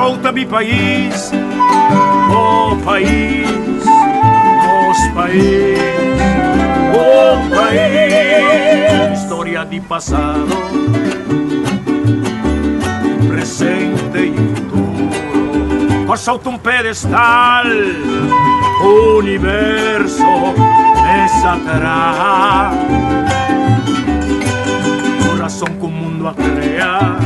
solta mi país, oh país, nos país, oh país. Historia di pasado, presente y futuro, ho sotto un pedestal, universo me sacará. Corazón que un mundo a crear,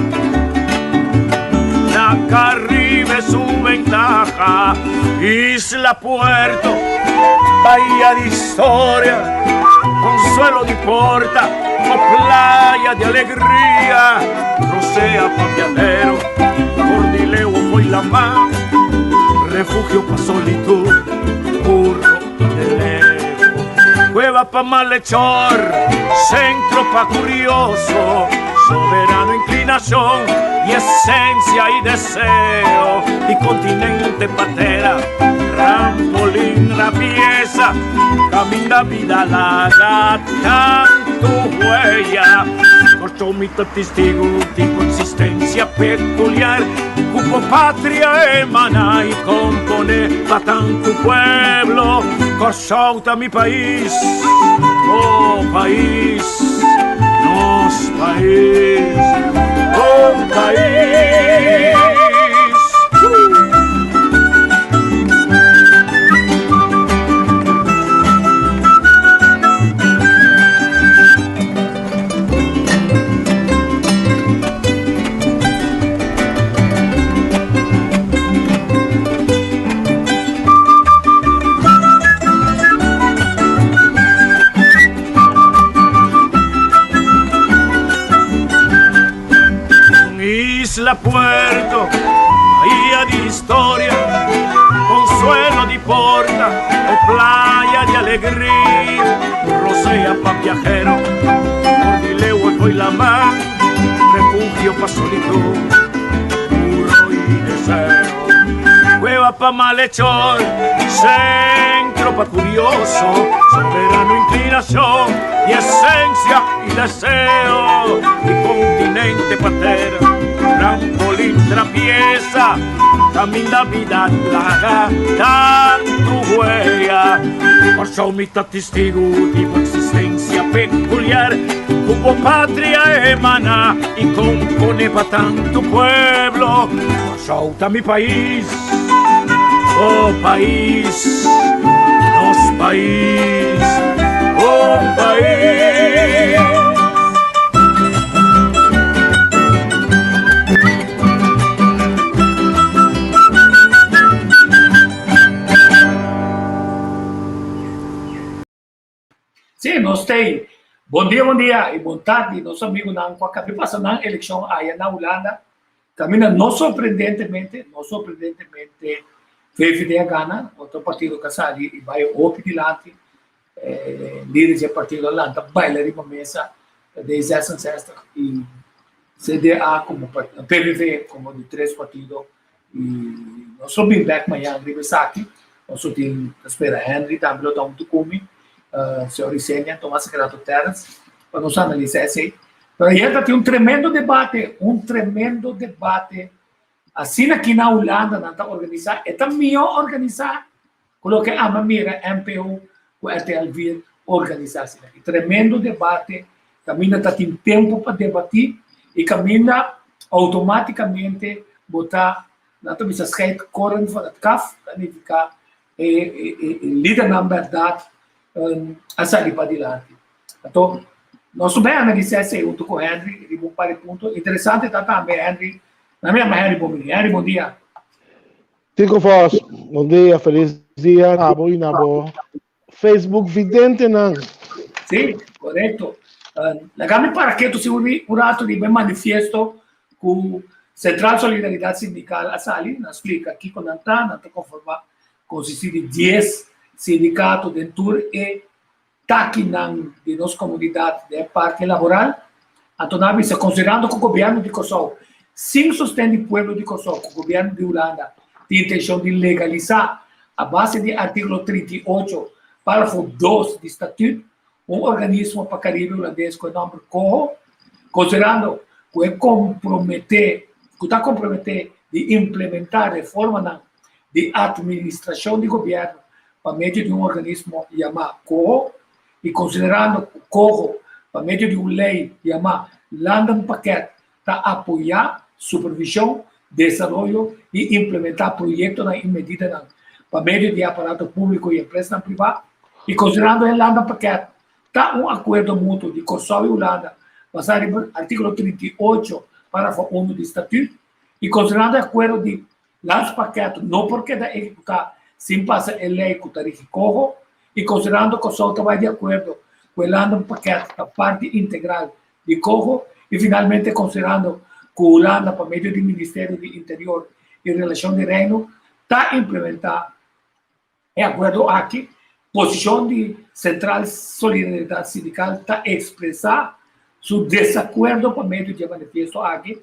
la que arriba es su ventaja, isla, puerto, bahía de historia, consuelo de porta, o playa de alegría, rocea pa' viajero, cordileo foi la mar, refugio pa' solitud, burro de levo, cueva pa' malhechor, centro pa' curioso, soberano inclinación y esencia y deseo, y continente patera, trampolín la pieza, camina vida larga, canto huella, corto mito testigo de consistencia peculiar, cupo patria emana y compone pa' tanto pueblo, cosauta mi país, oh país, nos país, oh país. Isla, puerto, bahía de historia, consuelo de porta, o playa de alegría, rocea pa' viajero, cordileo foi la mar, refugio pa' solitud, puro y deseo, cueva pa' malhechor, centro pa' curioso, soberano inclinación y esencia y deseo, y continente patera, trampolín trapieza, camina vida larga, tanto huella, por su mitad testigo de existencia peculiar, como patria emana y compone pa' tanto pueblo, solta mi país, oh país, nos país, oh país. Sim, nós temos. Bom dia e boa tarde. Nosso amigo não acabou passando na eleição aí na Holanda. Caminha não surpreendentemente, VVD gana, outro partido Casari e vai outro dilante, líderes do partido Holanda, baila de uma mesa de 66 e CDA como PVV como de 3 partidos e nós subimos back amanhã de Besaki, nós temos espera Henry também está muito comigo. Senhor Isenia, Tomás Secreto Terras, para nos analisar isso aí. Mas ainda tem um tremendo debate, assim aqui na Holanda, não está organizado, é tão melhor organizar, coloque a Mamira, MPU, o RTL vir organizar assim aqui. Tremendo debate, caminha está tem tempo para debater e caminha automaticamente botar, não está bisa schrijven, koren van het kaf, dan ficar líder na verdade, essa ali para adiante. Então, nós também analisamos junto com o Henry, e um par de pontos. Interessante também, Henry. Na minha Henry, bom dia. Tico Foz, bom dia, feliz dia, Nabo e Nabo. Facebook vidente, não? Sim, correto. Legame para que tu se uni um ato de bem manifesto com Central Solidariedade Sindical, a Sali, nos explica aqui quando não está conformado, consiste de 10 sindicato dentro e aqui de nossa comunidade de parte laboral, então nós considerando que o governo de Kosovo, sem sustento do povo de Kosovo, o governo de Holanda tem intenção de legalizar a base do artigo 38, parágrafo 2 do Estatuto, organismo para o Caribe holandês com o nome COHO, considerando que está comprometer de implementar reforma de administração de governo por meio de um organismo chamado COHO, e considerando o COHO por meio de uma lei chamada London Paquete, para apoiar supervisão, desenvolvimento e implementar projetos em medida por meio de aparato público e empresa privada, e considerando o London Paquete, está um acordo mútuo de Kosovo e Holanda, baseado no artigo 38, parágrafo 1 do Estatuto, e considerando o acordo de London Paquete, não porque da executar sem passar a lei que está COHO, e considerando que Kosovo trabalha de acordo com o London Paquete, a parte integral de COHO, e finalmente considerando que a Holanda, por meio do Ministério do Interior e Relação de Reino, está implementando é acordo aqui, posição de Central Solidariedade Sindical está expressar seu desacordo por meio de manifesto aqui,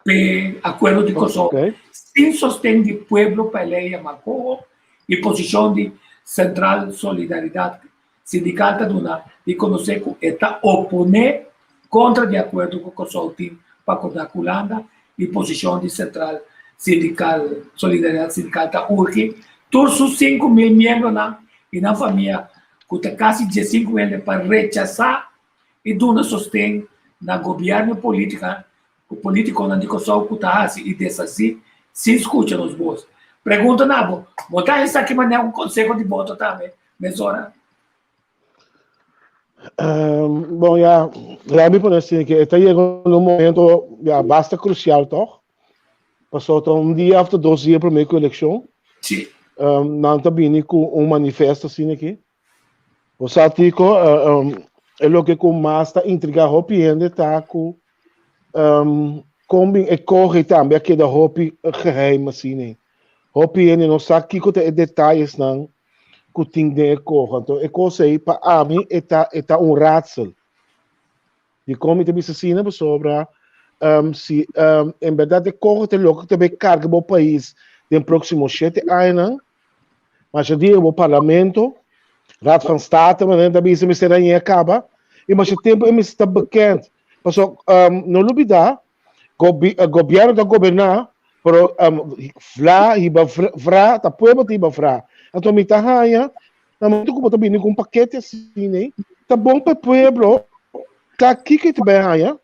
pelo acordo de Kosovo, sem sostém de povo para a lei Marco e posição de Central Solidariedade Sindical de conhecer que está opondo contra de acordo com o Kosovo para a Holanda e posição de Central Sindical Solidariedade Sindical está urge todos os 5 mil membros e na família que está quase 15 mil para rechazar e dar sostém na governo política o político não de Kosovo que está assim e dessa assim se escuta nos bolsos. Pergunta Nabo, botar isso aqui mas um conselho de voto também, mesora. Bom, já me parece que está chegando um momento bastante crucial, toch? Passou um dia, 2 dias para a eleição. Sim. Não está vindo com manifesto assim aqui. O Satico é o que com mais está intrigado, Hopi ainda está com como corre também aqui da Hopi geheim assim. Hopi ainda não sabe que tem detalhes não que tem de corre. Então é coisa aí para mim está raadsel. E como te disse assim sobre se em verdade corre tem logo também carga o país no próximo 7 anos. Mas já digo, o parlamento, Raad van State, mas também se me será em acaba, e mas o tempo é está bekend. Passou, não olvidar, o governo da governar, pero hiba vra, tá pueblo hiba vra. Então me tá raia, na muito como também com paquete assim, né? Tá bom para pueblo, tá aqui que te bem raia.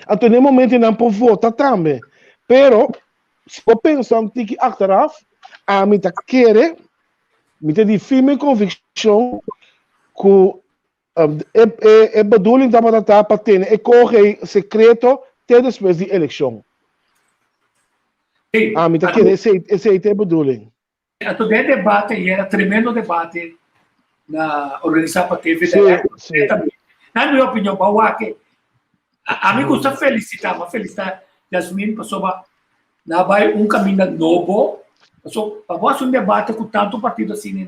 Então no momento não pode votar também, pero se eu pensar que achteraf, a mim tá querer me tem firme convicção que é bedoeling dat para ter e corre secreto até depois da eleição. Me tem querer esse é bedoeling. Então, de debate, e era tremendo debate na organização para TV. Na minha opinião, a mim gosta de felicitar, Yasmin, para vai caminho novo. Após um debate com tanto partido assim,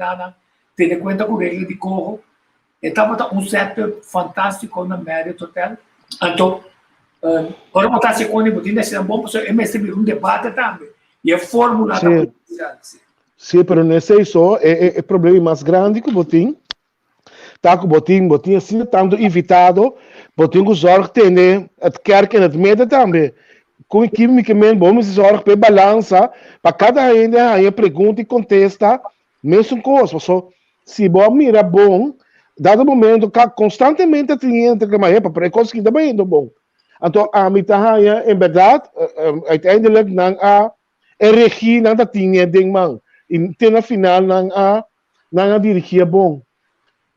tendo em conta com a regra de COHO, estava um setor fantástico na média total. Então, agora botar se com ele, ainda será bom para o debate também. E a fórmula da política. Sim, mas nesse isso é problema mais grande que o botim. Tá com o botim assim tanto evitado, botim com zorg tem, quer que na média também. Com quimicamente vamos zorg para balança, para cada ainda aí pergunta e contesta, mesmo coisa. Se bom mira bom, dado momento que constantemente tem entre mais para conseguir também indo bom. Então a mitad em verdade, uiteindelijk não a regie não tinha ding man. E tem na final não a dirigir bom.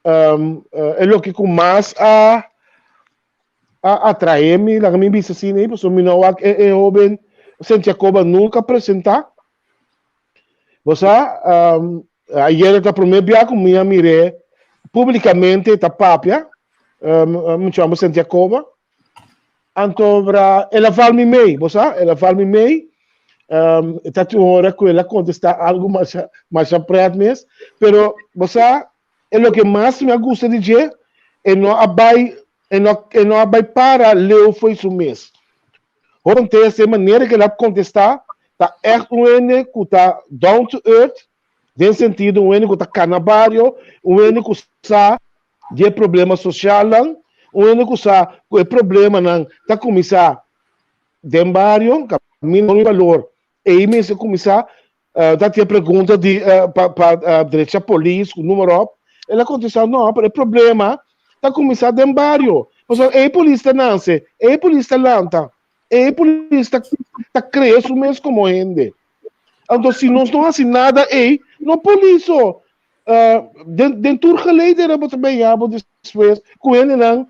É o que com mais a atrair-me, lá me disse assim, né? Porque me não é jovem, Santiago nunca apresentar. Você, ayer está primeiro dia com minha miré publicamente está papia, me chamo Santiago. Então, ela fala me meio, você, ela fala me meio. Está uma hora que ela contesta algo mais apertado mesmo, pero você é o que mais me gusta de dizer, é não vai para ler foi isso mesmo. Acontece de maneira que ela contestar, está echt ene que está down to earth, no sentido ene que está canabario, ene que está de problema social, ene que está com problema não está começar de barrio, mínimo valor. E aí mesmo começar da tia pergunta de para direita a polícia, o número, ela contestou, não, mas o problema está começando em bairro. E a polícia não sei, e a polícia lanta, e a polícia está crescendo mesmo como gente. Então, se não estão assim nada, não polícia. Dentro da lei, era também depois, com ele não,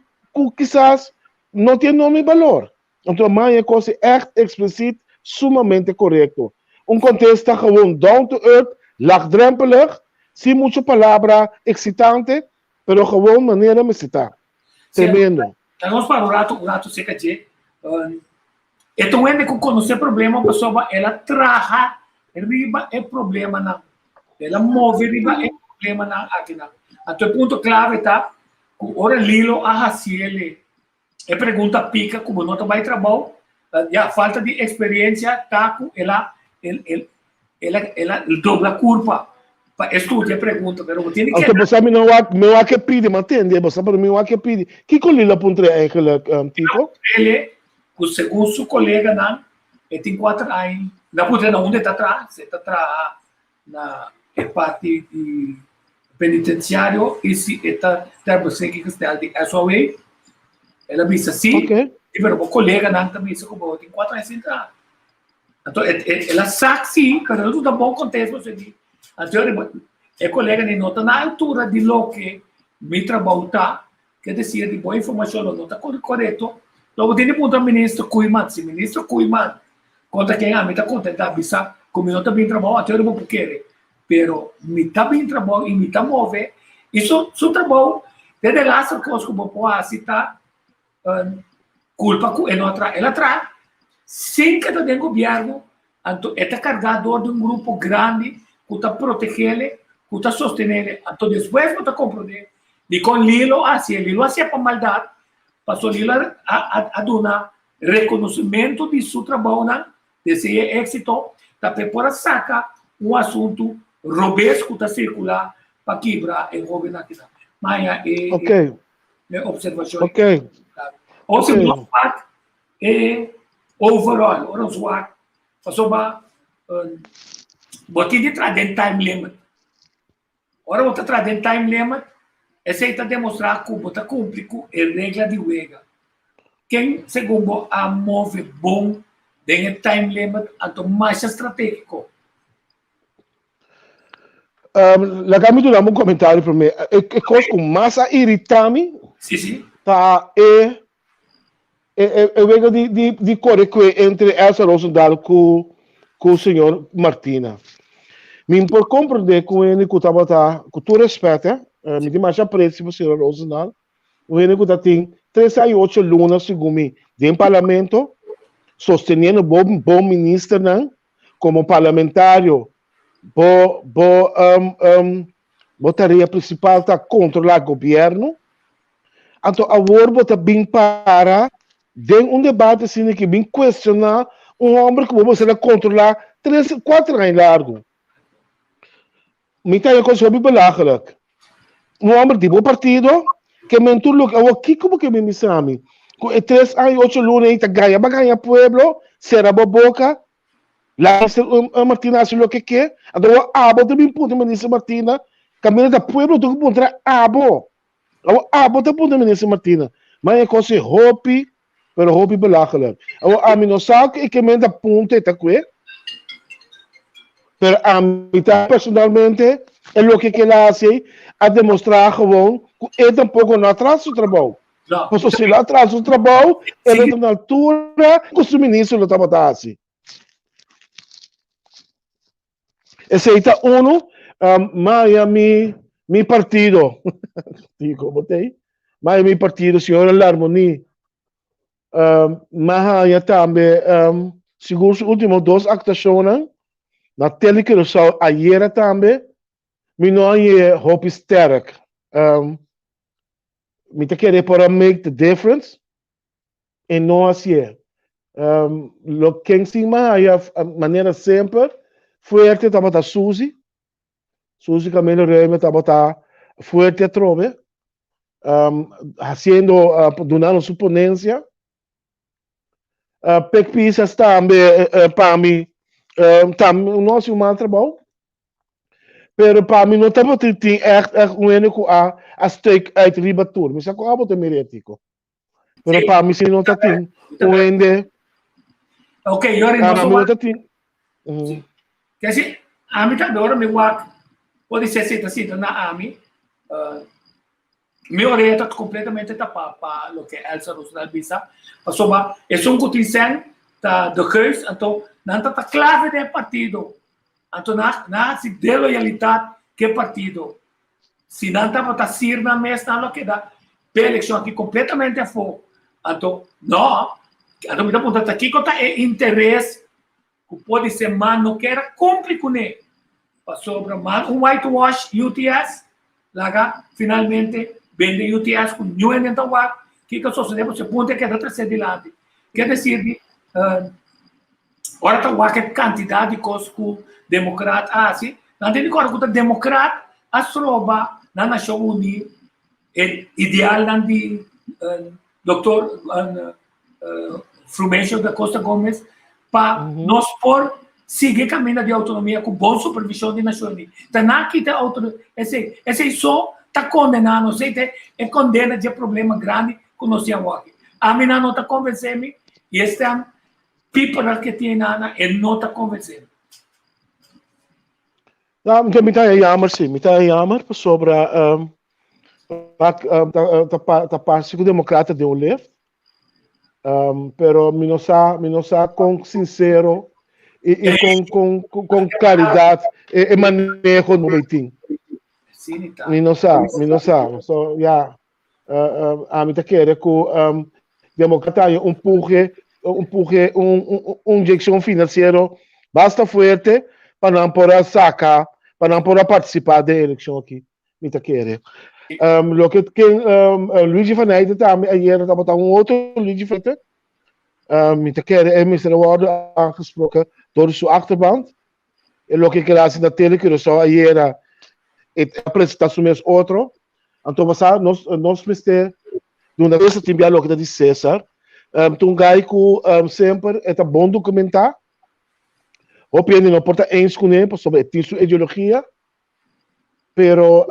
quizás não tem nome e valor. Então, mas é coisa explícita, sumamente correto. Contexto está gewoon down to earth, laagdrempelig, sem muita palavra excitante, pero gewoon maneira me citar. Tremendo. Vamos para o rato seca de. Então, é que conhecer problema, a pessoa ela traga riba é problema não. Ela move riba é problema não aqui não. Então, o ponto clave está que ora lilo a ele é pergunta pica como não vai trabalhar, a falta de experiência tá com ela dobra a culpa para estudar pergunta, mas não tem que. Então, você me há que pedir, mas entende? Você para mim há que pedir. Que colila pontre aquele tipo? Ele, segundo seu colega não, ele tem 4 anos. Na puta não onde está atrás, está atrás na parte de penitenciário e se está trabalhando que está de SOA, ela disse assim, e o colega não também disse como tem 4 anos entrar. Então ela sabe sim, mas não dá bom contexto você diz. Então o colega nem nota na altura de lo que me trabalha, que decide de boa informação não está correto. Logo tem que perguntar ao ministro Kuiman, se o ministro Kuiman conta quem me está contente, avisa como não está bem trabalhando, até eu não vou querer. Pero me está bem trabalhando e me está movendo. Isso é trabalho, desde lá as coisas que eu posso citar, culpa que ela traz, sem que tenha governo, então é carregador de grupo grande que está protegendo, que está sostenendo. Então depois não está compreendendo, e com Lilo assim para maldade, passou Lilo a dar reconhecimento de seu trabalho, desse êxito, também para sacar assunto robusto que está circular para quebrar o governo aqui. Mas é observação. O segundo parte é overall, o usuário, passou para botar de trás dentro time limit. Ora, botar atrás dentro time limit, essa aí está demonstrar que você cumpre com a regra de Wega. Quem, segundo a move bom, dentro time limit, então mais estratégico. La kami tu um comentário para mim. É coisa que mais irrita-me. Sim. Tá vega de correto entre Elsa Rosendahl com o senhor Martina. Me por compreender com ele que estava com tu respeito, me tem mais apreço para o senhor Rosendahl. O ele que tem 38 lunas segundo mim dentro do parlamento, sustentando bom ministro não, como parlamentário. A tarefa principal está controlar o governo. Então, agora você bem para de debate assim que bem questionar homem que você controlar 4 anos largo. Me tem a coisa bem belachelijk. Homem de bom partido que mentor aqui como que me chama. Com 3 anos 8 lunas está ganha pueblo, será boca. Lá Martina hace lo que quer. Agora abo também pode ministra Martina. Caminho da pueblo do que encontrar abo. Abo da pueblo ministra Martina. Mas é coisa hopi, pero hopi belachelijk. Agora a mim não sabe que me dá ponto eta que. Pero a mim personalmente é lo que ela hace a demonstrar gewoon que é tampouco não atrasa o trabalho. Mas se ela atrasa o trabalho, ela está na altura que o ministro não está assim. Esse aí está mi partido. Digo, botei. Mas mi partido, senhora Larmoni. Mas também, segundo os últimos 2 actuações, na tele que eu só ayer também, me não é hope sterk. Me te querer para make the difference, e não assim é. Lo que em cima, a maneira sempre, fuerte estava a Suzy Camilo Reyes estava fuerte trove, haciendo, donando su ponencia. Pekpisas também, para mim, o nosso humano trabalho, pero para mim não estava tendo echt único a stake uit ribatur, mas ako abo te meretico. Pero para mim se não está tendo, Ok, eu não está tendo. Quer dizer, a mim tá adora me wak, pode ser cita na ami, minha orelha está completamente tapada para o que Elsa Roosevelt bisa, passou ba, é só cuticen tá do keus, então não tá clave do partido, então na se de loyalidade que partido, se não tá para sir na mesa não que dá, pela eleição aqui completamente a fogo, então não, então me dá ponto aqui que tá interesse que pode ser man não quer cumprir com ele, passou para man whitewash UTS, lá finalmente vende UTS com new entendeu que sucede você ponte que dá ser de lado quer dizer ora tá o que quantidade de coisas que democrata assim não tem agora que democrata a soroba na nação unida ideal não de doutor Frumencio da Costa Gomes para nós por seguir caminho de autonomia com boa supervisão de Nações Unidas tá na que tá esse só está condenado, sei que é condena de problema grande que nós temos aqui. A mim não está convencendo e este people que tem nada e não está convencendo. Não, me está jammer sim, me está jammer sobre a parte democrata de left, pero me não sa com sincero e com claridade e manejo no meeting. Mi não sabe. So, yeah, a mim tá querendo que democrata empurre injeção financeira basta forte para não poder sacar, para não poder participar da eleição aqui. Me tá querendo. Lo que Luigi Van Eyde também ayer estava outro Luigi Van Eyde. Me tá querendo é Mr. Ward aangesproken door sua achterban. E lo que ele na tele que só ayer a apresentação mesmo outro. Então nós preste de uma vez que enviar o que diz César. Então gai que sempre é bom documentar. Opinião não porta eens com ele sobre a sua ideologia. Pero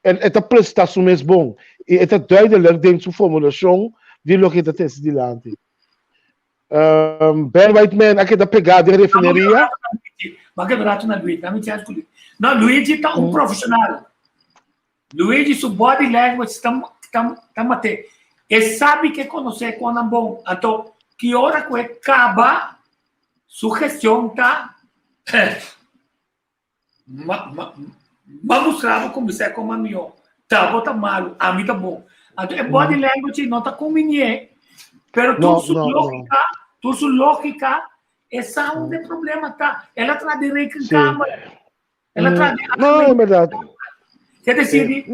esta prestação mesmo bom e esta duidelijk dentro sua formulação de lo que está dilante. Ben Whiteman aqui da pegada de refineria. Mas que barato na Luigi, não me tinha escolhido. Não, Luigi está profissional. Luigi, seu body language está mate. E sabe que conhecer quando é bom. Então, que hora que acaba, sua gestão está mostrava como você é como a minha. Tá malo, a mim tá bom. Então, é body language não tá conveniente. Pero tu sua lógica, essa é um problema, tá? Ela traz direito em câmara. Ela traz. Não, é verdade. Quer dizer,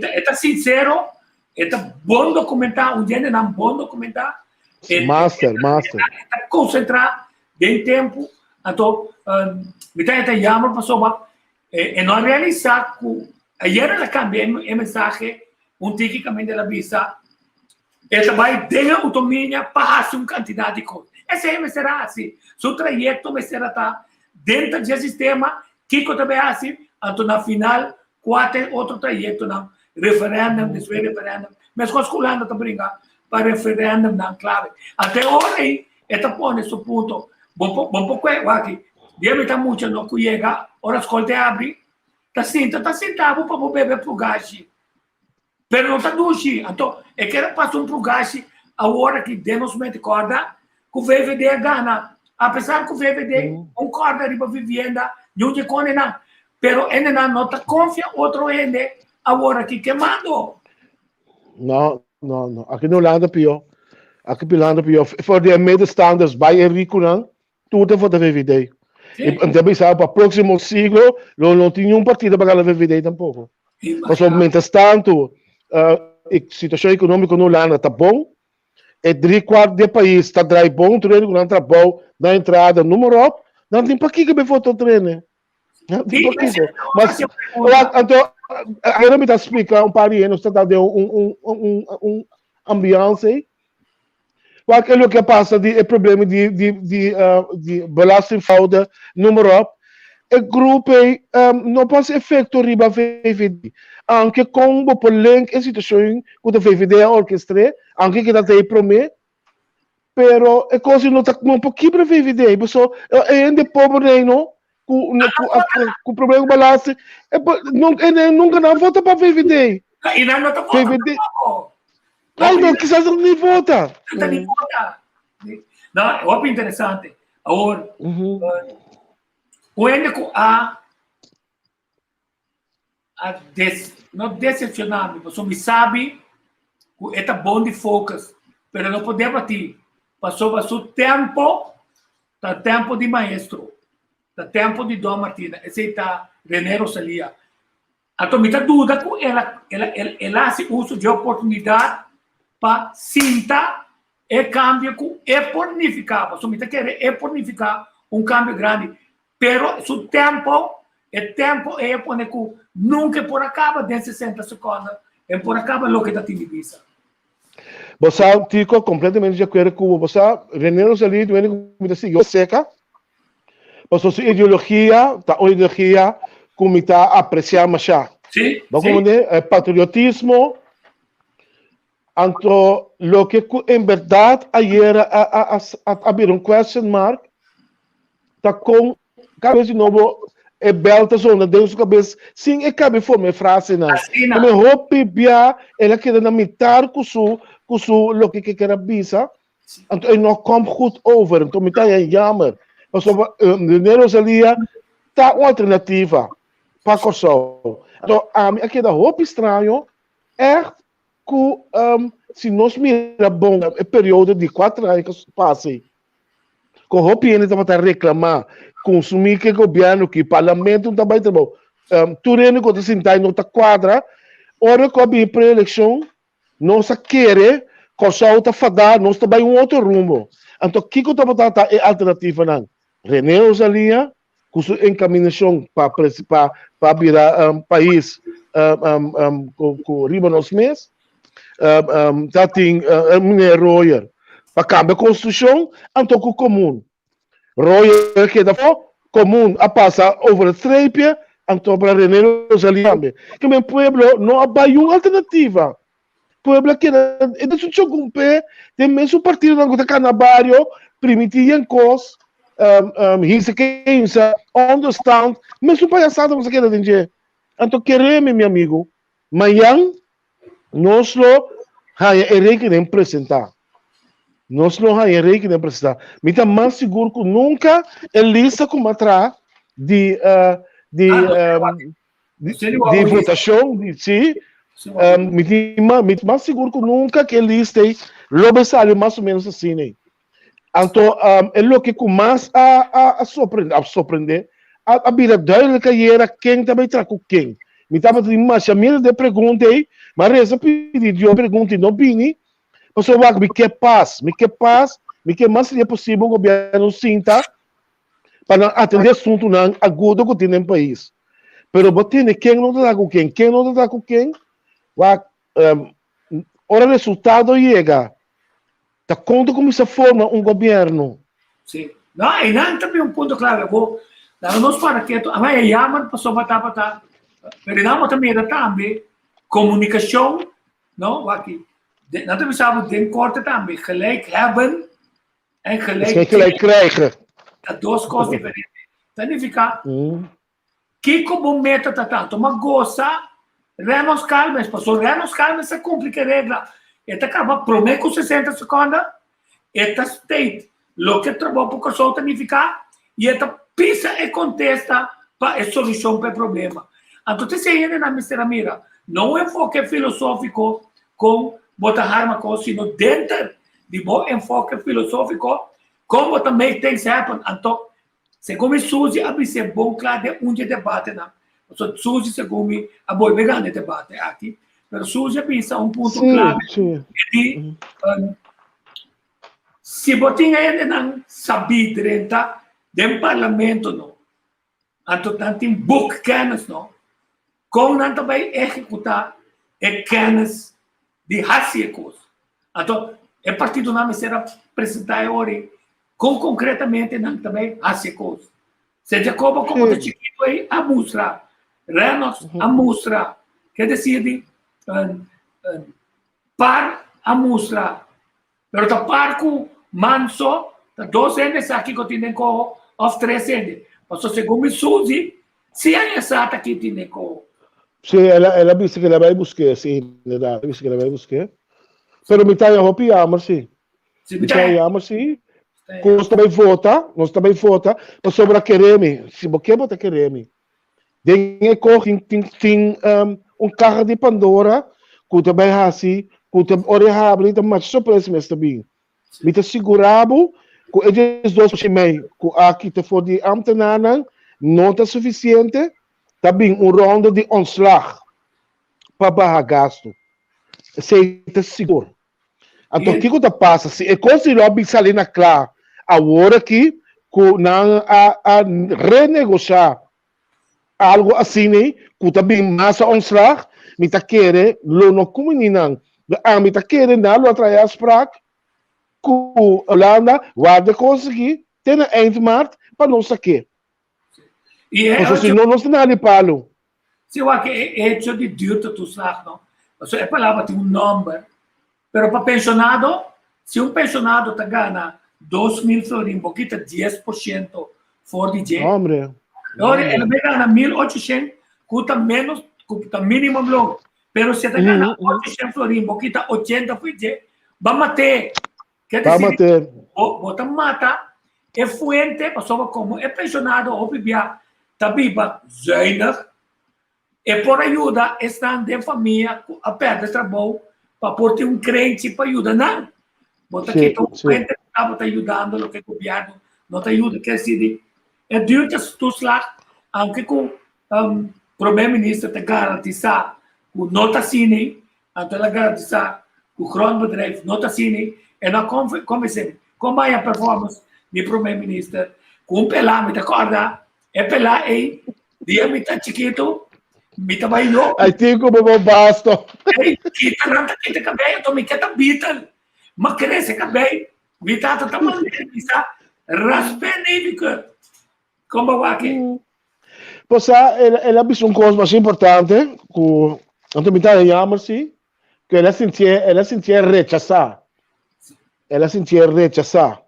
é sincero, é bom documentar, um dia não bom documentar. Master. É concentrar bem tempo. Então, me dá até chama para soba. E não realizar que ayer ela cambiou a mensagem, tipicamente da vista. Ela vai ter autonomia para fazer uma quantidade de coisas. Esse será assim. Seu trajeto será dentro do sistema, que também é assim. Então, na final, quatro outro trajeto, referendum, referendum. Mas com a escola também para referendum, não clave. Até hoje, ela põe esse ponto. Bom, aqui. Deve estar muito no que chega, ora a escola abre, está sentado para beber para o gás. Pero não está duche. Então, é que ela passou para o gás, a hora que Deus me recorda, que o VVD gana. Apesar que o VVD concorda com a vivenda, não te condena. Pero ele não está confia outro ende, a hora que queimando. Não. Aqui no Holanda pior. Voor de medestanders bij Enrico, tudo voor de VVD. E também sabe, para o próximo siglo, não tinha partido para a VVD tampouco. Mas, mientras tanto, a situação econômica no Holanda está bom, e 3/4 do país está bom, o treino não está bom, na entrada no Europa, não tem para que me foto treino. Não tem para que. Mas, então, agora me está explicando um par de anos, está dando ambiente. Wat é o que passa de problema de belastingfraude, número op. O grupo não pode efeito riba VVD. Anche com o link em situação que o VVD orquestre, anche que dá promete, pero é coisa não tá não pouquinho para VVD, pessoal é ainda pobre não com problema balanço, nunca não vota para VVD. E não está VVD. Não, quizás não vota. Não vota. Não, é óbvio interessante. Agora, quando não decepcionar, você me sabe que é bom de focus, mas não podemos bater. Passou o tempo, tá tempo de maestro, tá tempo de Dom Martina, esse está René Rosalia. Então, me dá dúvida que ela se usa de oportunidade para sentar e cambio que é pornificar. Você me está querendo é pornificar cambio grande, pero o tempo é por que nunca por acaba de 60 segundos, é por acaba o que está te visa. Você fica completamente de acordo com você. René Rosalia, tu me seguiu seca. Mas sua ideologia, como está apreciando já. Sim. Patriotismo. Então, lo que em verdade ayer abrir question mark, tá com cabeça de novo é belta zona dentro da cabeça. Sim, é cabe forma frase não. Como hope bia, ela quer na mitar com lo que quer bisa. Então, não come goed over. Então, me tá jammer. Mas René Rosalia tá uma alternativa para Kosovo. Então, aqui da hope estranho é que se nós mira bom o período de 4 anos que passei, com a hope ainda está a reclamar, consumir que o governo, que o parlamento também está bom. Tureno que está sentado não está quadra, hora que a pré-eleição, não se quer, Kosovo está fadar, não está bem outro rumo. Então, o que está é alternativa não? René Rosalia, com sua encaminhação para virar país com riba nos meses, já tem Royer para cambiar a Constituição, então com o comum. Royer que da comum a passar over a treipia, então para René Rosalia. Que o povo não abai uma alternativa. O povo que é de sucho gumpe, tem mesmo partido na Guta Canabario, primitivo em cos, hisa que hisa, understand, mesmo palhaçada você quer dizer. Então queremos, meu amigo, amanhã nós não requeremos apresentar. Nós não requeremos apresentar. Me está mais seguro que nunca é lista como atrás de votação, sim. Me está mais seguro que nunca que é lista logo sai mais ou menos assim, né? Então, é o que mais a surpreender, a vida duidelijk era quem também está com quem. Me estava dizendo, mas a minha pergunta aí, mas essa pedido eu pergunto não vini, mas eu vou me que paz, me que mais seria possível o governo sinta para atender assunto não agudo que tem no país. Pero botar quem não está com quem, ora o resultado chega. Tá conta como se forma governo. Sim. Não, e não também ponto claro, vou dar nos para que a mãe chama passou batata. Pero não também também comunicação, não, aqui. Não também sabe tem corte também, gelijk hebben en gelijk krijgen. Dat duas coisas diferentes. Significa que como meta tanto, mas goza, renos calmes, passou renos calmes se complica regra. Esta acaba prometo 60 segundos, esta state, lo que trabalha por Kosovo significa, e esta pisa e contesta para a solução para o problema. Então, se ainda na Mr. Amira, não é enfoque filosófico com botar arma com, sino dentro de bom enfoque filosófico, como também tem que ser. Então, segundo Suzy, a ser bom claro de onde debate, não. Então, Suzy, segundo a boa vegana debate aqui, mas Suzy pensa ponto claro de se botinha ainda não sabia dentro do parlamento, não. Então, tem book kennis, não. Como não também executar a kennis de raciocínio. Então, o partido não será apresentar hoje, com concretamente não também as coisas. Se Jacobo como de chiquito aí a mostra, Renos a mostra, quer dizer, par a mostra, pero tá par com manso, tá 2 anos aqui que tem com of 3 anos, mas segundo Suzy, se a essa aqui tem com. Sí, ela disse que ela vai buscar, sim, ela disse que ela vai buscar. Pero me está hopi jammer, sim. Me está jammer, sim. Nós também vota, mas sobre a quereme, se você botar quereme, tem carro de Pandora, que também é assim, que também orehable, então mais surpresa mesmo também. Me está segurado, que eles dois meio, que aqui te for de ambtenanen, não está suficiente, também ronda de ontslag para barra gasto. Você está seguro. Então, o que está passando? Se eu consigo sair na clara, agora que a renegociar algo assim, que também massa ontslag, me está querendo, não como ninguém, me está querendo dar atrás as práticas, que a Holanda vai conseguir ter na eind maart para não saber. Porque senão não está de palo. Se eu acho que é hecho de duro tu slag, não? É palavra tem número, pero para pensionado, se pensionado tá ganha 2.000 florins, pouquinho 10% for de gente. Hombre. Agora ele vai ganhar 1.800, custa menos, custa mínimo logo. Pero se tá ganhando 800 florins, pouquinho 80 foi de, vamos ter. Quer dizer, bota mata, é fuente, pessoa como é pensionado ou bebia, tá viva, zuinig, e por ajuda, estão de família, a perda de trabalho, para pôr crente para ajudar, não. Bota que o fuente está ajudando, o que o governo não está ajudando, quer dizer, é durante as slag, aunque o primeiro-ministro te garantizar que não está assim, então ele garantizar que o grondbedrijf não está assim, e não como é a performance do primeiro-ministro, com pelar, me acorda, é pelar aí, dia me tá chiquito, me tá bailou. Aí tem como bobasto. Ei, kita nanta kita cabelo, to me kita bital, mas cresce cabelo, vitata tá maneiro, bisa, raspenífica, como vai aqui. Pois ela disse coisa mais importante, que então me tá chamando-se, que ela sentia rechazar. Ela sentia rechazar.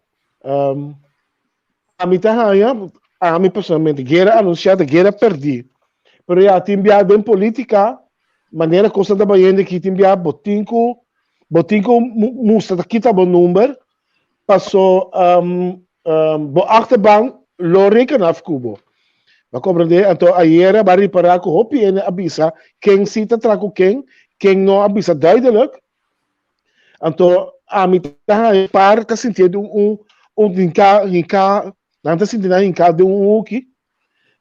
A mim pessoalmente, guerra anunciada, guerra perdida. Pero já tem enviado em política, maneira coisa da Bahia que tem enviado botinco mostra aqui tá bom número, passou bo achterbank lorika na Cuba. Vai compreender? Então a era vai reparar que o PN avisa quem se tá trago quem não avisa duidelijk. Então a mim tá para sentindo hinca não tá sentindo hinca de aqui.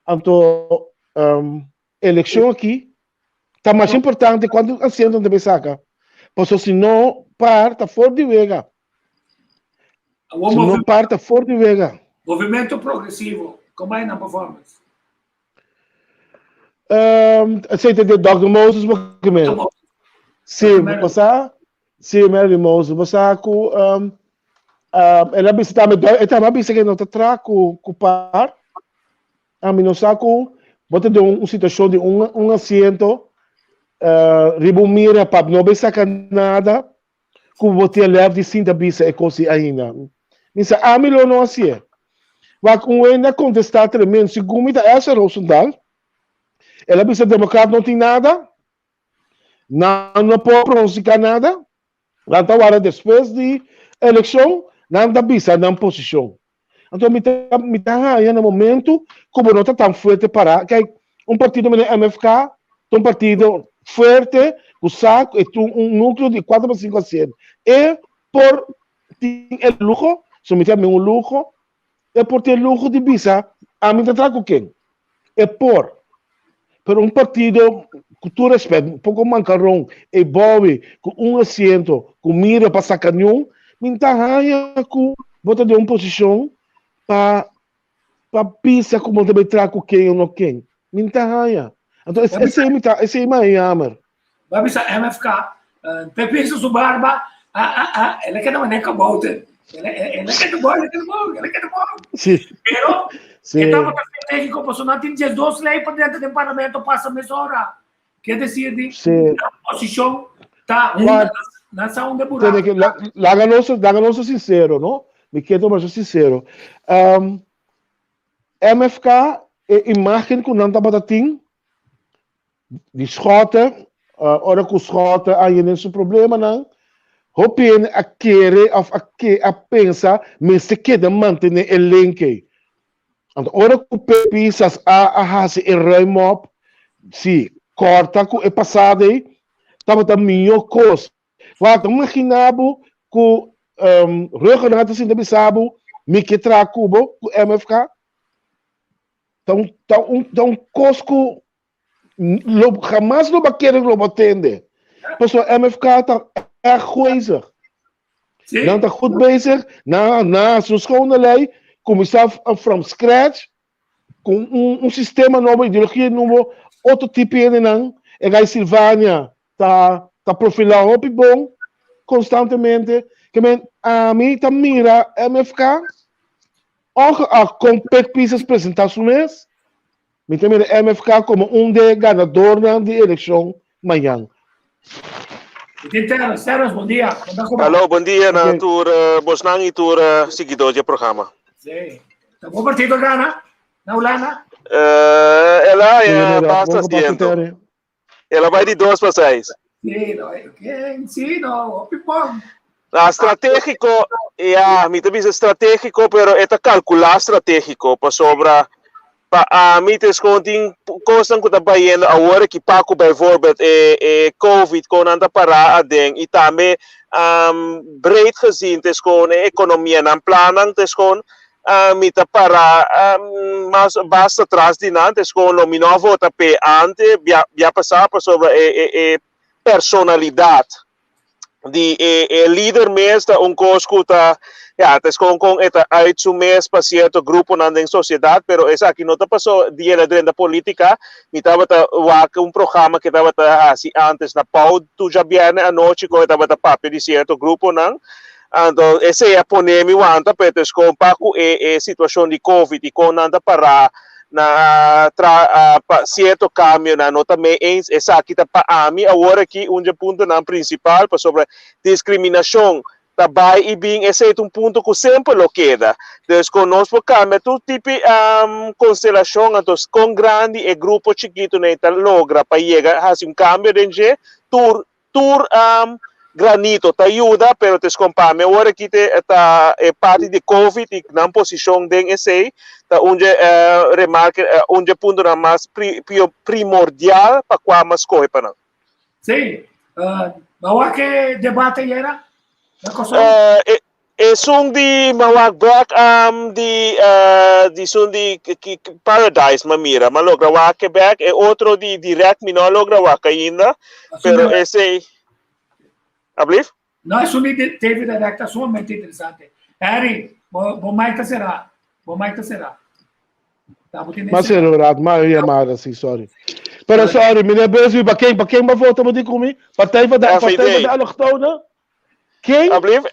Então eleição aqui tá mais importante quando assento de saca. Porque se não parta fora de vega. Se não parta fora de vega. Movimento progressivo, como é na performance? Aceita de Dr. Moses movimento. Sim, sim, Mary Moses, você com ela visita me ela visita que não tá traco com par. A mim não saco, bota de situação de assento ribumira para não ver sacar nada, como você leva de cinta bisa e coisa ainda. Misa a mim não assim. Vai com ainda contestar tremendo, segundo essa Rosendahl, ela bisa democrata não tem nada, não pode pronunciar nada, lá tá hora depois de eleição, não dá bisa na posição. Então me tá aí no momento como não está tão forte para que partido como MFK, um partido forte, o saco é núcleo de 4 para 5 anos. E por ter luxo, se me tem luxo, é por ter luxo de bisa, a mim tá com quem? É por partido que tu respeita, pouco mancarrão, e bobe, com assento, com mira para sacar nenhum, me tá aí com bota de posição para pisa como deve trago quem ou não quem. Me tá aí. Então esse é mais amar. Vai bisa MFK, Pepe Subarba, Ela quer não é acabou. Ela quer bom. Sim. Pero, Sim. estava estratégico, porque não tem 12 leis para dentro do parlamento, passa meia hora. Quer dizer, a posição está na ação de buraco. Láganos sincero, não? Me quero mais sincero. MFK, imagem que não está batating, de schoten, ora que schoten, aí não é problema, não. Hopien a querer a pensar, mas se queda manter el link. Ora que o pisas a hasi e ruimop, si corta que é passado aí, estava também o cos. Wat imaginabo que regeneratie sin de bisabo, me que tra cubo, o MFK. Então cosco jamás não vai querer não atender. Pois o MFK é coisa. Não está goed bezig. Na sua schone lei, começar from scratch, com sistema novo, ideologia novo, outro tipo de não. E aí Silvânia tá profilando o bom constantemente. Que a mim tá mira MFK. A compete pisas apresentações. Me tem MFK como de ganador na eleição amanhã. Servus, bom dia. Alô, bom dia, na tour Bosnang e tour seguidor do programa. Sim. Tá bom partido Gana? Na Holanda? Ela é bastante. Ela vai de 2 para 6. Sim, não, bom. Estratégico, me também estratégico, pero é calcular estratégico para sobra. A mim tem coisas que está baiando agora que Paco bijvoorbeeld COVID kon aan de para ding e também breed gezien het is gewoon economie en plannen het is gewoon met de para mas basta atrás de nada het is gewoon lo minovo tape ante via passar por sobre personalidade de líder mesmo coisa que het is gewoon uit zo'n mes para cierto grupo na sociedade, pero essa aqui não está passou dia dentro da política, me estava programa que estava assim antes na pau, tu já viene a noite que estava papel de certo grupo não, então essa é a polêmica anta, pero es com paco situação de covid e com anda para na certo caminho na nota também essa aqui tá para mim agora aqui ponto na principal para sobre discriminação tabay ibing ese é ponto que sempre lo queda. Então, conosco cambia todo tipo de constelação, então, com grande e grupo chiquito, né, logra para chegar a cambio de tour granito, te ajuda, pero te compame. Agora que está parte de COVID e na posição de esse, tá onde remarca, onde ponto na mais primordial para qual mais corre para nós. Sim, mas que debate era? É de mawag-back de som de Paradise mamira, malogra wa Quebec é outro de direct minologra wa ainda, pero esse ablif? Não, é de teve direct, é sumamente interessante. Harry, bom mais será. Mas é verdade, mas é mais assim, sorry. Pero sorry, minha beijo para quem vai votar para comigo? Partij van de allochtone? Quem? Ablif?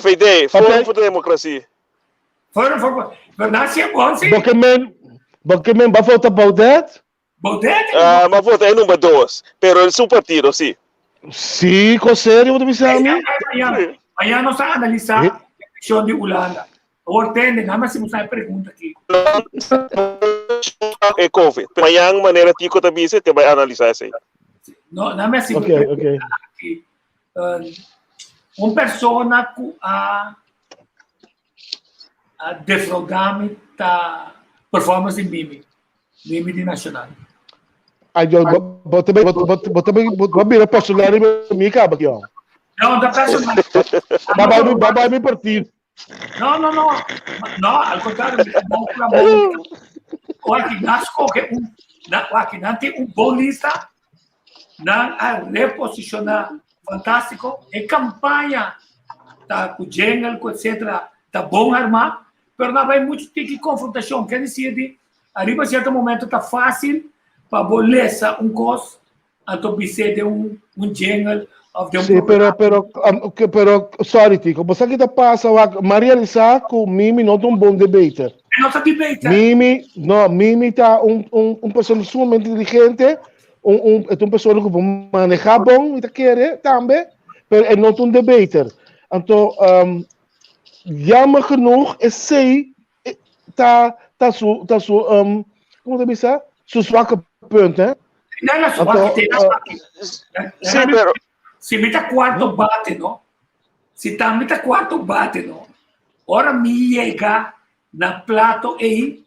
FID, Forum voor de Democratie. Forum, verdade é bom, sim. Porque men vai votar Baudet? Baudet? Mas vota é número 2, pero é seu partido, sim. Sim, com sério, você me sabe? Amanhã nós vamos analisar a eleição de Holanda. Ordem, nada mais se você pergunta aqui. É COVID. Amanhã, maneira tico também, você vai analisar isso aí. Não, nada mais se você pergunta aqui. Uma pessoa que a defraudamento da performance de Mimi de nacional. Aí eu vou virar personagem me acaba aqui, ó. Não, da personagem. Vai me partir. Não, ao contrário, o aqui nasco que aqui não tem bom lista, não a reposicionar fantástico, e campanha tá com jingle, etc, tá bom armar, mas não vai muito ter que confrontação, quer dizer, arriba a certo momento tá fácil para bolesa coisa, então precisa de jingle, Sim, pero, sorry, Tico, você que passa, Maria Lisa com Mimi não é um bom debate. Não está debate. Mimi tá pessoa sumamente inteligente, é uma pessoa que pode manejar bom, e quer também, mas é não um debater. Então, jammer genoeg is zij como deve ser? Seu zwakke punt, hè? Não, não, Sim, pero... Se me tá quarto bate, não? Se tá me tá quarto bate, não? Ora me chega na plato aí,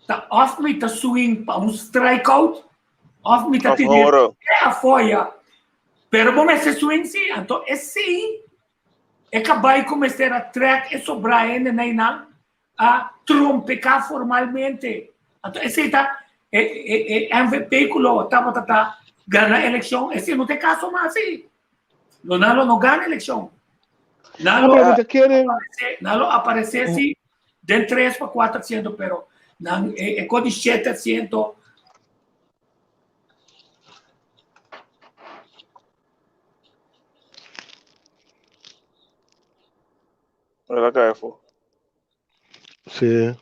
tá off me tá swing para strikeout, off me tá tirando a folha, pero bom esse swing sim, então esse é que vai começar a track e sobrar ainda a trompecar formalmente. Então esse tá MVP kulo tama gana a eleição, esse não tem caso mais assim. Nalo não ganha a eleição. Nalo aparece assim de 3 para 400, pero é com 700. Sim.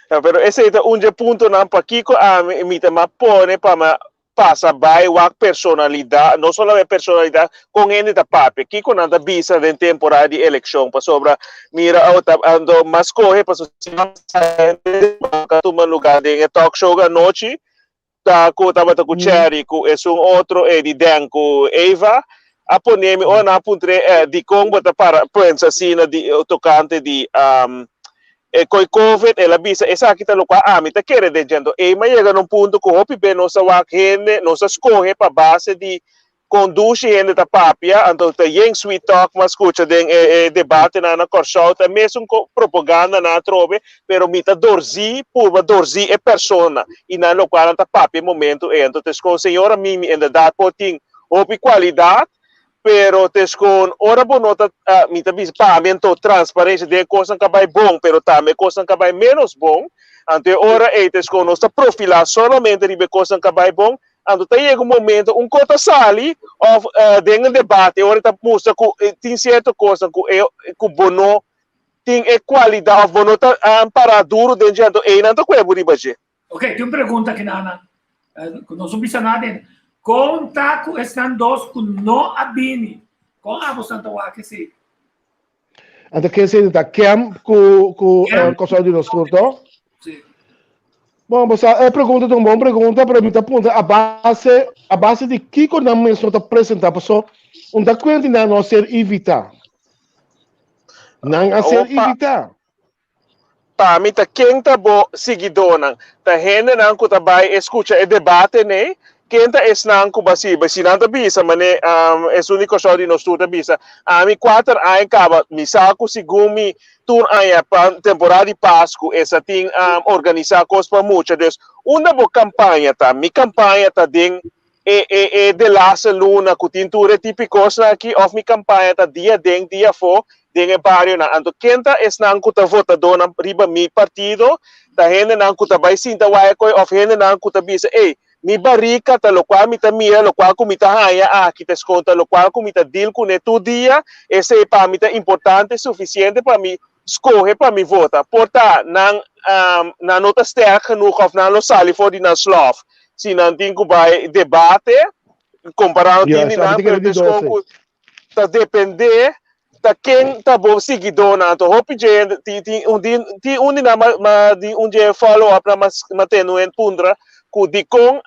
Pero ese es un punto na Kiko a mi tema pone para passa by wak personalidade, não só a personalidade com ele da papi. Kiko nada visa de temporada de eleição para sobra mira ando mas corre para uma lugar de talk show à noite tá com tava com Cherry com é um outro é de Danco Eva a poneme ou na puntre de como para pensa assim de tocante de coi COVID ela bisa esa kita lo kwa mi ta quer dizendo mas chega num ponto que hopi bem nossa wakene nossa escorre para base de conduz gente da papia então tem sweet talk mas escuta de debate na corso tá mesmo propaganda na trove pero mita dorzi purva dorzi é persona e na lo qual tá papia momento então com senhora Mimi ainda dá poting hopi qualidade pero tescon ora bonota mita bis pagamento transparência de coisa que vai bom pero também coisa que vai menos bom ante ora tescon nossa profilar somente de coisa que vai bom ando chega um momento cota sali of dentro debate ora tá mostra que tem certa coisa que bono tem qualidade of bono tá para duro dentro não tá com é buribaje. Ok, tem uma pergunta aqui na não subisse nada. Conta com esses dois que não abini. Com a você não vai aquecer. Então, quer dizer, tá Cam com o de nós tudo? Sim. Bom, você é pergunta de uma boa pergunta para mim tá ponto a base de que quando a mesma está apresentar pessoa onde quando não ser evitar. Não a ser evitar. Para mim tá quem tá bom seguidor tá gente não que tá vai escuta e debate né quem tá esnang ko basi não tá bisa mane é o único show de nós tudo bisa a mim 4 anos acaba me saco segumi tur aya para temporada de Páscoa essa tem organizar coisas para muita Deus uma boa campanha tá minha campanha tá ding de la luna que tem tudo típicos aqui of minha campanha tá dia for ding barrio na ando quem tá esnang ko tá votador na riba mi partido tá gente não ko tá vai sinta vai ko of gente não ko tá bisa mi barrica ta lo qual mi ta mira lo qual ku mi ta haya que te esconta lo qual ku mi ta deal com tu dia esse para mi ta importante suficiente para mi escorrer para mi vota porta na nota sterk genoeg of na lo sali for di na slof si nan tin ku vai debate comparando tin na pero ta depender ta quem ta bo seguidor na to hopi je ti un na ma di un je follow up na ma tenuen pundra ku di kong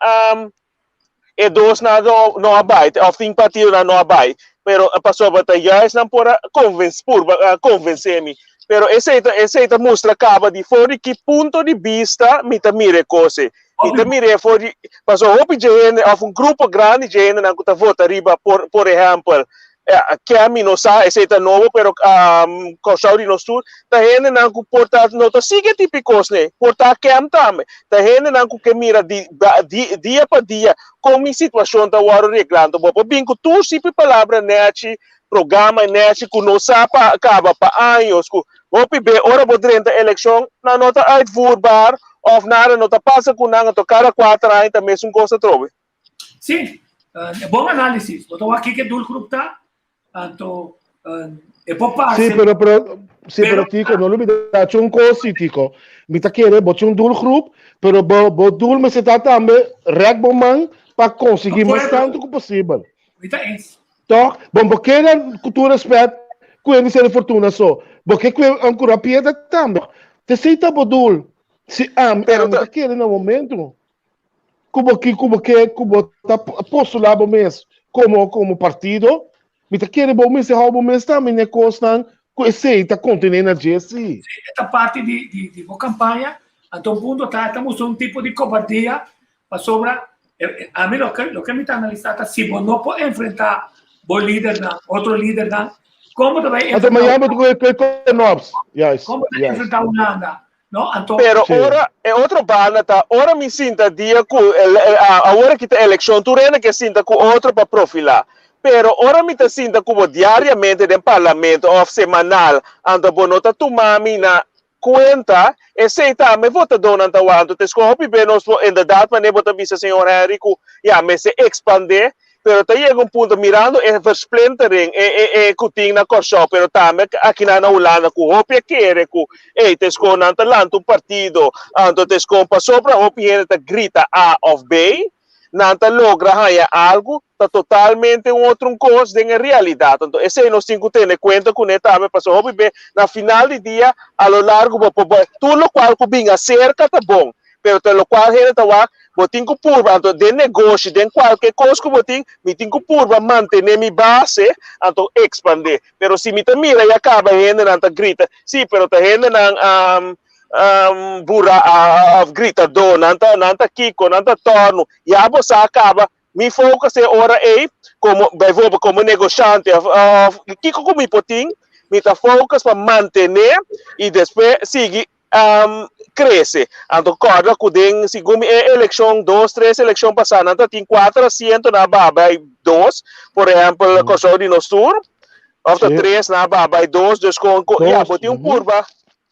e dos na no abay of ting partido na no abay pero pasó batallas na por convencer mi pero esse mostra acaba de fora que ponto de vista mita mire cose mita mire for pasó hopi gente of um grupo grande gente na kuta vota riba por exemplo que a mim não sabe esse é novo pero coxauri no sul tá gente não porta não tá sigue típicos né porta que am também tá gente não que mira dia para dia como a situação tá o reglando bo bem que tu sempre palavra nete programa nete que não sabe acaba para anos que hopi be ora bodrenta eleição na nota uitvoerbaar of nada nota passa com nada to cada 4 anos também são coisa trove sim bom análise. Botou aqui que do grupo tá, então é por parte. Pero Tico, não lhe dá um coisa, Tico. Me tá querendo botar um duro grupo, pero bo duro me se tá também reg man para conseguir mais tanto que possível. Então é isso. Toch? Bom, porque com todo respeito, com ele ser fortuna só. Porque com ancora pieda também. Te sei tá bodul. Se pero tá querendo no momento. Como tá postulado mesmo como partido, me tá querendo bom mesmo ao momento também né constan com esse tá contendo energia sim. Esta parte de boa campanha, até um ponto estamos um tipo de covardia para sobra. A mim lo que me está analisando se não pode enfrentar o líder não, outro líder não, como também enfrentar. Como também enfrentar Holanda. No, pero ora é outro bana tá ora me sinta dia com a hora que tá eleição tu rena que sinta com outro para profilar pero ora me tá sinta como diariamente no parlamento ou semanal anda bonota tu mami na conta e sei tá me vota dona tá wanto te scopi bem nós ainda dá para ne bota visa senhor Henrico ja me se expander pero tá chega ponto mirando é versplintering kuting na corso pero também aqui na Holanda com hopia querer com te sco na talento partido ando te sco pa sopra hopia te grita A of B nanta logra haya algo tá totalmente outro coisa de realidade então esse nós temos que ter conta com ele também para hopia B na final de dia a lo largo tudo o qual que vinha cerca tá bom pero te lo qual ele tá lá botin ko purba anto de negócio de qualquer coisa que botin me tin ko purba manter mi base anto expandir pero se me mira e acaba rende nanta grita sim pero tá rende nan bura grita do nanta kiko nanta torno e a bossa acaba me foca se ora como como negociante kiko como botin me tá focus para manter e depois seguir cresce. Então, corda que tem, segundo eleição 2, 3 eleição passada, então tem 400 na Babai 2, por exemplo, coisa de Nostur, ou 3 na Babai 2, então, tem curva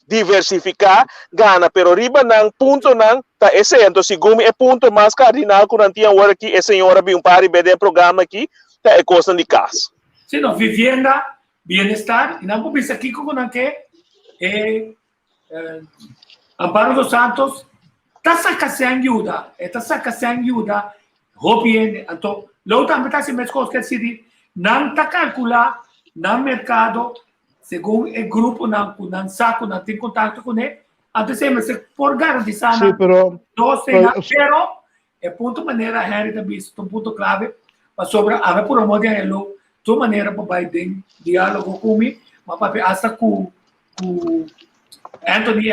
diversificar, gana, pero riba ng punto ng, tá, esse, então, segundo é ponto mais cardinal que não tinha hora aqui, esse senhora vi pari de programa aqui, tá, é coisa de casa. Sim, não, vivienda, bienestar, e não vou pensar aqui como não quer, Amparo dos Santos está sacando ajuda, hobby, então, logo também está se mesmo que se diz, não está calcular no mercado, segundo o grupo, não saco, não tem contato com ele, então se por garantizar, pero é ponto maneira, Harry também, um ponto clave, para sobre, a por amor de Deus, de maneira para vai ter diálogo comigo, mas para hasta com Anthony,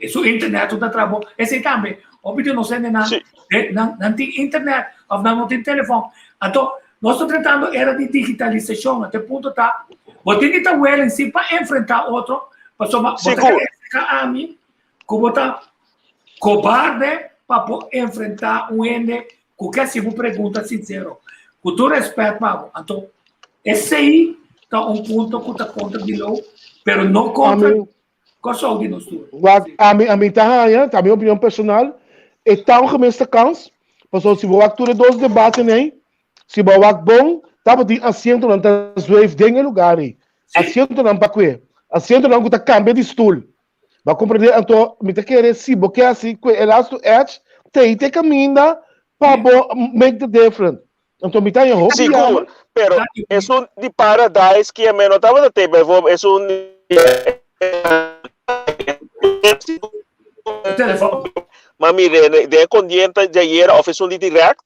su internet da trabalho, esse também, óbvio não sei não tem internet, ou não tem telefone, então nós estamos tratando era de digitalização, até ponto tá, você tem que estar em si para enfrentar outro, para só você a mim, como tá cobarde para enfrentar ende, qualquer se você pergunta sincero, com todo respeito, então esse aí tá ponto que tá contra de novo, pero não contra Qual de nós dois? A mim tá a minha opinião personal, é tão gemiste kans, porque se vou actuar dois debates nem, se vou bom, tá botando assento não tá zweiv dingen lugar aí, assento não para quê, assento não que tá cambia de stoel, vai compreender então me tá querer se porque assim que elasto edge tem caminho para make the difference. Então me tá em roupa. Seguro, pero é um de paradise que a mim não tava no tempo, é um Mami, de condiente de ayer oficial direct,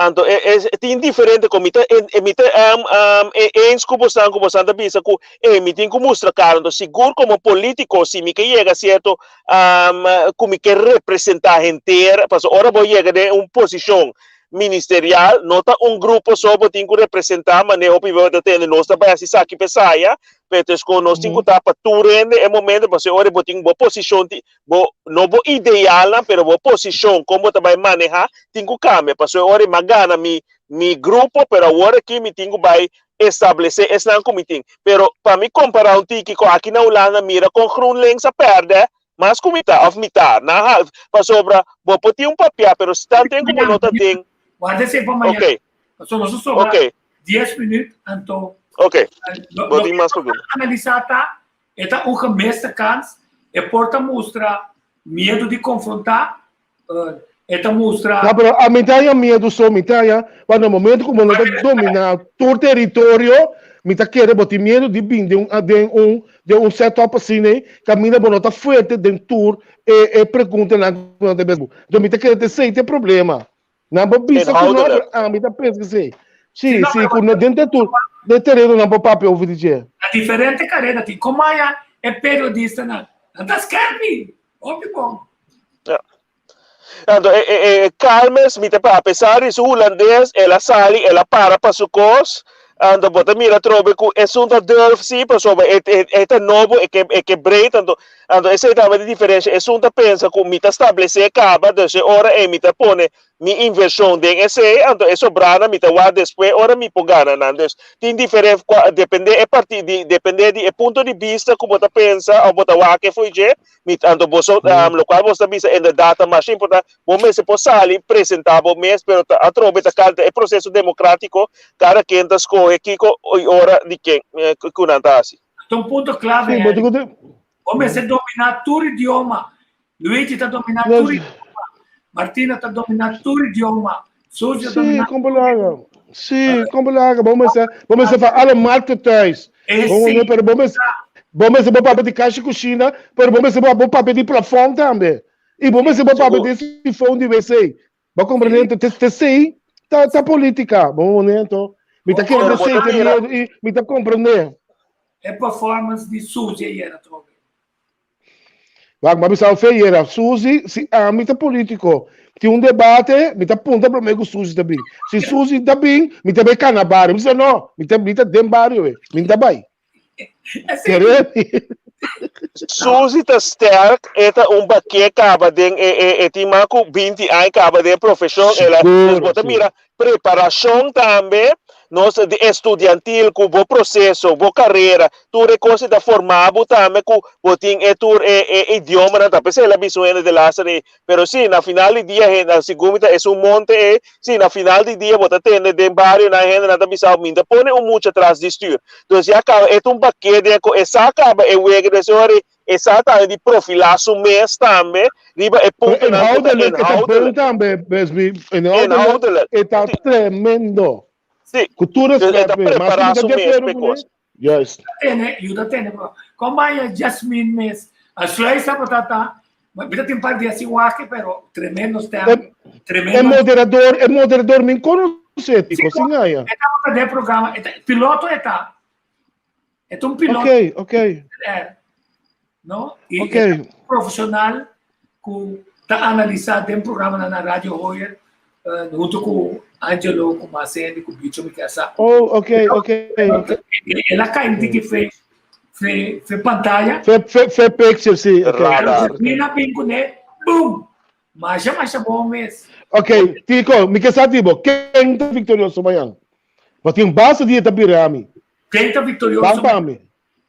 então é indiferente como emite eens como santa bisa que emitem como mostra cara, então seguro como político se me que chega certo como que representar inteira, porque ora vou chegar de uma posição ministerial, nota grupo só para tem que representar, mas não pode ter nós também assim aqui pesaia, pero com nós tem que estar para turende é momento para ora botar boa posição, não boa ideal, pero boa posição como também manejar, tem que cambiar, para ora magana mi grupo, pero agora aqui me tem que vai estabelecer esse não comitim, pero para me comparar tiki com aqui na Holanda mira com GroenLinks a perde mas como está of mitar na para sobra vou botar papel, pero se tanto tem como nota tem. Guarda-se para amanhã. Ok. So, nós sobra Ok. 10 minutos, então, Ok. lo que mais perguntas. analisar é um gemeste kans, porta mostra medo de confrontar, mostra... Não, pero a mitad medo só mitad, mas no momento como não domina todo território, mitad quer botar medo de vir de um setup assim, né? Camina por nota forte dentro e pergunta na de mesmo. Então mitad quer ter sei tem problema. Não vou bisa com não, a mitad pensa que sei. Sim, com dentro de terreno não vou papel ouvir dizer. A diferente carreira tem como é periodista na das carne, óbvio bom. Então, Calmes, apesar de ser holandês, ela sai, ela para sua coisa, então, bota mira trobe que é um durf sim, pessoal, é novo, é que break, então, essa é a diferença, é um pensa que mita estabelecer acaba, desde hora é mita pone mi inversão de esse, então, é sobrana, mita wa depois, hora mi pogana, então, tem diferença, depende, é partir de, depende de, ponto de vista, como você pensa, ou você wa que foi je, mita, então, você, local, você pensa em data mais importante, bom, se pode sair, apresentar, bom, mas, pero, a trobe, é processo democrático, cada quem das coisas, que hora de quem, que não está assim. Então, ponto clave é, homem, você dominar todo idioma, Luigi está dominando todo idioma, Martina está dominando todo idioma, Suzy está dominando como larga. Sim, como larga. Vamos fazer alle markten thuis. Vamos fazer papel de caixa e cozinha, mas vamos fazer papel de plafond também. E vamos fazer papel de sifão de WC. Vamos compreender, sei, tá política. Bom momento. Me tá querendo sei, e me tá compreender. É performance de Suzy aí, era trobe. Mas a feira, Suzy, me tá político. Tem um debate, me tá ponta para mim com Suzy também. Se Suzy tá bem, me tá bem canabar. Me não, me tá dentro barrio, me tá bem. Querer? Suzy está sterk, é baque acaba de timaco 20 anos acaba de profissão, ela bota mira preparação também, nós de estudantil com o processo, boa carreira, tudo é coisa da formado também com botin idioma na tapete ela visual de lá sari, pero sim na final de dia na segunda é monte sim na final de dia bota tende de barrio na gente na tapete minda pone muito atrás de estudo, então já acaba é baque de essa acaba é o que de exatamente de profilar o mês também, riba é ponto também, está tremendo. Sim, cultura está preparado o mês, yes. Como é Jasmine mês, a sua está batata, mas tem par de assim o pero tremendo tremendo. É moderador, me conhece, assim ganha. É de programa, piloto é um piloto. Ok. Não? E é profissional que está analisando um programa na Rádio Royer, junto com Angelo, com Marcelo, com o Bicho Mikasa. Ok. Ela cai de que fez pantalla. Fez picture, sim. Mina pingo, né? Boom! Mas bom mês. Ok, Tico, me quer saber, quem está vitorioso amanhã? Mas tem um base de Itabirami. Quem está vitorioso? Vamos.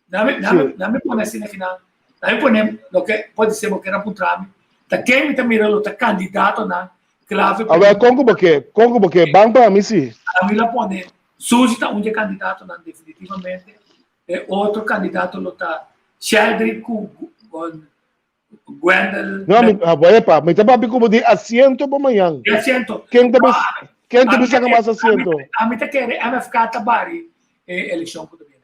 Não me põe assim na final. Não me põe, lo que pode ser porque era putrami. Tá quem me está mirando, tá candidato na clave. Agora, Congo porque, bang para mim, sim. A mim lá põe, Suzy está candidato, não, definitivamente. Outro candidato lo está Sheldrick com Gwendel. Não, mas tá para como de assento para amanhã. Assento. Quem te saca mais assento? A mim tá querendo, a MFK tá bari eleição por também.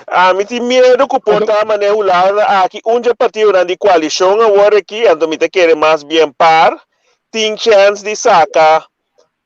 A mim tem medo que porta manejar aqui onde partido na de coalição agora aqui, então me tá querendo mais bem par, tem chance de sacar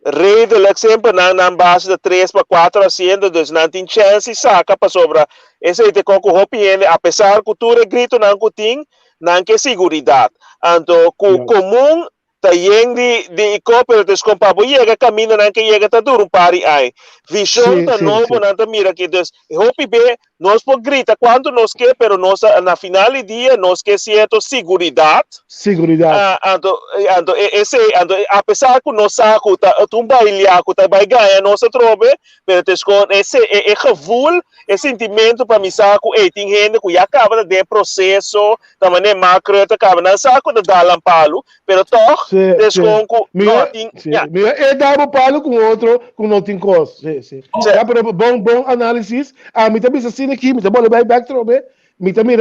rei de sempre na base de 3 para 4 assentos, então não tem chance de sacar para sobra. Esse é o que eu apesar que tudo grito não tem, não que segurança. Então, comum tayeng di pero tes kung paboyega camino na kayega ta durong pari ay vision ta novo na ta mira que des hopi be nós podemos gritar quanto nós quer, pero nós, na final do dia, nós quer certa seguridade. Seguridade. Apesar que nós sabemos que um bailha que vai ganhar nossa trobe, mas esse é gevoel, esse sentimento para mim sabe que tem gente que já acaba de processo, também é macro, acaba não sabe que dá lampalo, mas toch, desconto, é dar um palo com outro, com não tem coisa. Sim. Bom análise. Me também assim aqui, me também vai back trobe, me também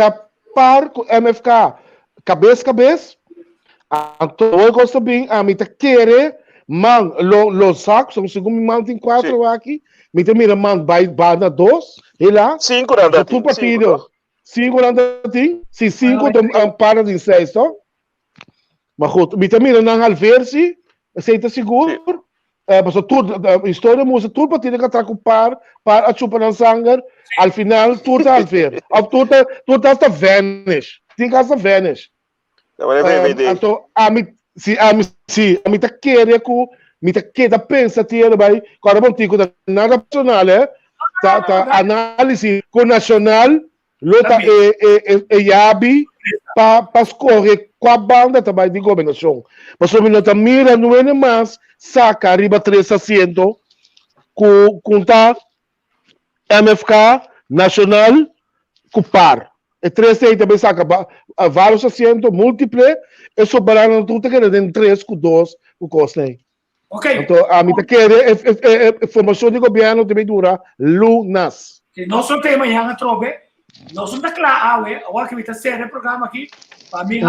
par com MFK, cabeça. Então, eu gosto bem, me tá querer, man, los sacos, são segundo me mandam 4 aqui, me tá mira, man, vai na 2, e lá, 5 randa, tu partido, 5 randa, se 5, para de 6, então, mas goed, me tá mira, na alversi, aceita seguro, mas tudo, a história mostra, tudo partido que tá com para a chupa na sangue, al final, tudo tá alver, tudo tá vanish, tem que tá vanish. Então, a mim tá querendo me tá querendo pensar tirar vai agora bom tico da nacional tá análise com nacional lota e yabi para escorrer com a banda também de governação mas o minuto mira não é mais saca arriba 300 com tá MFK nacional com par e 300 também saca vários assentos múltiplos e sobrando tudo que tem 3 com 2 com costa. Ok. Então, a mim quer informação de governo também dura lunas. Nosso tema é a trobe. Nós não está claro, agora que está sendo o programa aqui, para mim,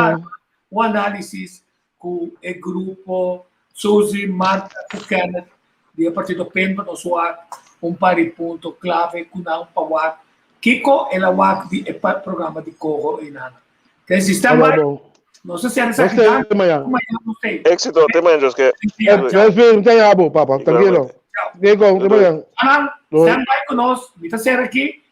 o análise com o grupo Suzy, Marta, Kenneth, de partido Pemba, nós vamos par de ponto clave com não para Kiko é o de programa de Corro e nada. Que sistema não sei se é essa amanhã. Éxito, até amanhã, José. Não tem abo, papá. Tranquilo. Diego, até amanhã. Stand by conosco, está sendo aqui.